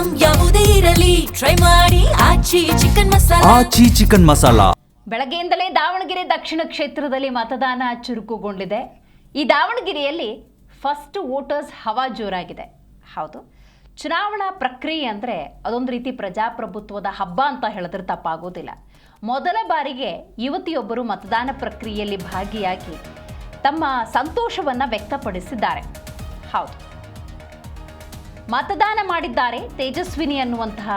Item ಯಾವುದೇ ಇರಲಿ try ಮಾಡಿ ಆಚಿ ಚಿಕನ್ ಮಸಾಲಾ. ಬೆಳಗ್ಗೆಯಿಂದಲೇ ದಾವಣಗೆರೆ ದಕ್ಷಿಣ ಕ್ಷೇತ್ರದಲ್ಲಿ ಮತದಾನ ಚುರುಕುಗೊಂಡಿದೆ. ಈ ದಾವಣಗೆರೆಯಲ್ಲಿ ಫಸ್ಟ್ ವೋಟರ್ಸ್ ಹವಾ ಜೋರಾಗಿದೆ. ಹೌದು, ಚುನಾವಣಾ ಪ್ರಕ್ರಿಯೆ ಅಂದರೆ ಅದೊಂದು ರೀತಿ ಪ್ರಜಾಪ್ರಭುತ್ವದ ಹಬ್ಬ ಅಂತ ಹೇಳಿದ್ರೆ ತಪ್ಪಾಗೋದಿಲ್ಲ. ಮೊದಲ ಬಾರಿಗೆ ಯುವತಿಯೊಬ್ಬರು ಮತದಾನ ಪ್ರಕ್ರಿಯೆಯಲ್ಲಿ ಭಾಗಿಯಾಗಿ ತಮ್ಮ ಸಂತೋಷವನ್ನು ವ್ಯಕ್ತಪಡಿಸಿದ್ದಾರೆ. ಹೌದು, ಮತದಾನ ಮಾಡಿದ್ದಾರೆ ತೇಜಸ್ವಿನಿ ಅನ್ನುವಂತಹ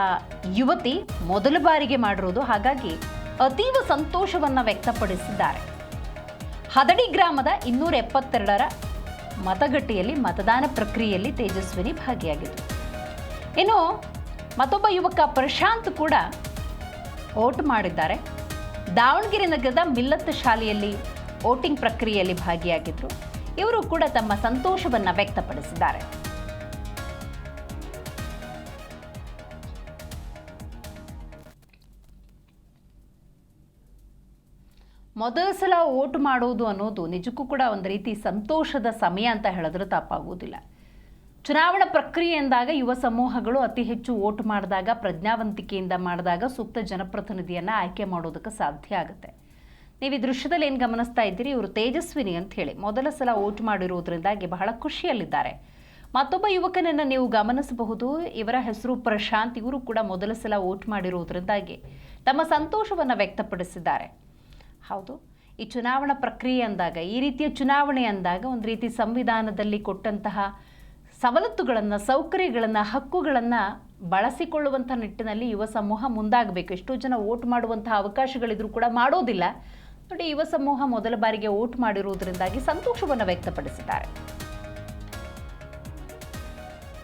ಯುವತಿ ಮೊದಲ ಬಾರಿಗೆ ಮಾಡಿರೋದು. ಹಾಗಾಗಿ ಅತೀವ ಸಂತೋಷವನ್ನು ವ್ಯಕ್ತಪಡಿಸಿದ್ದಾರೆ. ಹದಡಿ ಗ್ರಾಮದ 272ರ ಮತಗಟ್ಟೆಯಲ್ಲಿ ಮತದಾನ ಪ್ರಕ್ರಿಯೆಯಲ್ಲಿ ತೇಜಸ್ವಿನಿ ಭಾಗಿಯಾಗಿದ್ದರು. ಇನ್ನು ಮತ್ತೊಬ್ಬ ಯುವಕ ಪ್ರಶಾಂತ್ ಕೂಡ ವೋಟ್ ಮಾಡಿದ್ದಾರೆ. ದಾವಣಗೆರೆ ನಗರದ ಮಿಲ್ಲತ್ ಶಾಲೆಯಲ್ಲಿ ವೋಟಿಂಗ್ ಪ್ರಕ್ರಿಯೆಯಲ್ಲಿ ಭಾಗಿಯಾಗಿದ್ದರು. ಇವರು ಕೂಡ ತಮ್ಮ ಸಂತೋಷವನ್ನು ವ್ಯಕ್ತಪಡಿಸಿದ್ದಾರೆ. ಮೊದಲ ಸಲ ವೋಟ್ ಮಾಡೋದು ಅನ್ನೋದು ನಿಜಕ್ಕೂ ಕೂಡ ಒಂದು ರೀತಿ ಸಂತೋಷದ ಸಮಯ ಅಂತ ಹೇಳಿದ್ರೆ ತಪ್ಪಾಗುವುದಿಲ್ಲ. ಚುನಾವಣಾ ಪ್ರಕ್ರಿಯೆ ಎಂದಾಗ ಯುವ ಸಮೂಹಗಳು ಅತಿ ಹೆಚ್ಚು ವೋಟ್ ಮಾಡಿದಾಗ, ಪ್ರಜ್ಞಾವಂತಿಕೆಯಿಂದ ಮಾಡಿದಾಗ ಸೂಕ್ತ ಜನಪ್ರತಿನಿಧಿಯನ್ನು ಆಯ್ಕೆ ಮಾಡೋದಕ್ಕೆ ಸಾಧ್ಯ ಆಗುತ್ತೆ. ನೀವು ಈ ದೃಶ್ಯದಲ್ಲಿ ಏನು ಗಮನಿಸ್ತಾ ಇದ್ದೀರಿ, ಇವರು ತೇಜಸ್ವಿನಿ ಅಂತ ಹೇಳಿ ಮೊದಲ ಸಲ ವೋಟ್ ಮಾಡಿರುವುದರಿಂದಾಗಿ ಬಹಳ ಖುಷಿಯಲ್ಲಿದ್ದಾರೆ. ಮತ್ತೊಬ್ಬ ಯುವಕನನ್ನು ನೀವು ಗಮನಿಸಬಹುದು, ಇವರ ಹೆಸರು ಪ್ರಶಾಂತ್. ಇವರು ಕೂಡ ಮೊದಲ ಸಲ ವೋಟ್ ಮಾಡಿರುವುದರಿಂದಾಗಿ ತಮ್ಮ ಸಂತೋಷವನ್ನು ವ್ಯಕ್ತಪಡಿಸಿದ್ದಾರೆ. ಹೌದು, ಈ ಚುನಾವಣಾ ಪ್ರಕ್ರಿಯೆ ಅಂದಾಗ, ಈ ರೀತಿಯ ಚುನಾವಣೆ ಅಂದಾಗ ಒಂದು ರೀತಿ ಸಂವಿಧಾನದಲ್ಲಿ ಕೊಟ್ಟಂತಹ ಸವಲತ್ತುಗಳನ್ನು, ಸೌಕರ್ಯಗಳನ್ನು, ಹಕ್ಕುಗಳನ್ನು ಬಳಸಿಕೊಳ್ಳುವಂಥ ನಿಟ್ಟಿನಲ್ಲಿ ಯುವ ಸಮೂಹ ಮುಂದಾಗಬೇಕು. ಎಷ್ಟೋ ಜನ ವೋಟ್ ಮಾಡುವಂತಹ ಅವಕಾಶಗಳಿದ್ರೂ ಕೂಡ ಮಾಡೋದಿಲ್ಲ. ನೋಡಿ, ಯುವ ಸಮೂಹ ಮೊದಲ ಬಾರಿಗೆ ವೋಟ್ ಮಾಡಿರುವುದರಿಂದಾಗಿ ಸಂತೋಷವನ್ನು ವ್ಯಕ್ತಪಡಿಸಿದ್ದಾರೆ.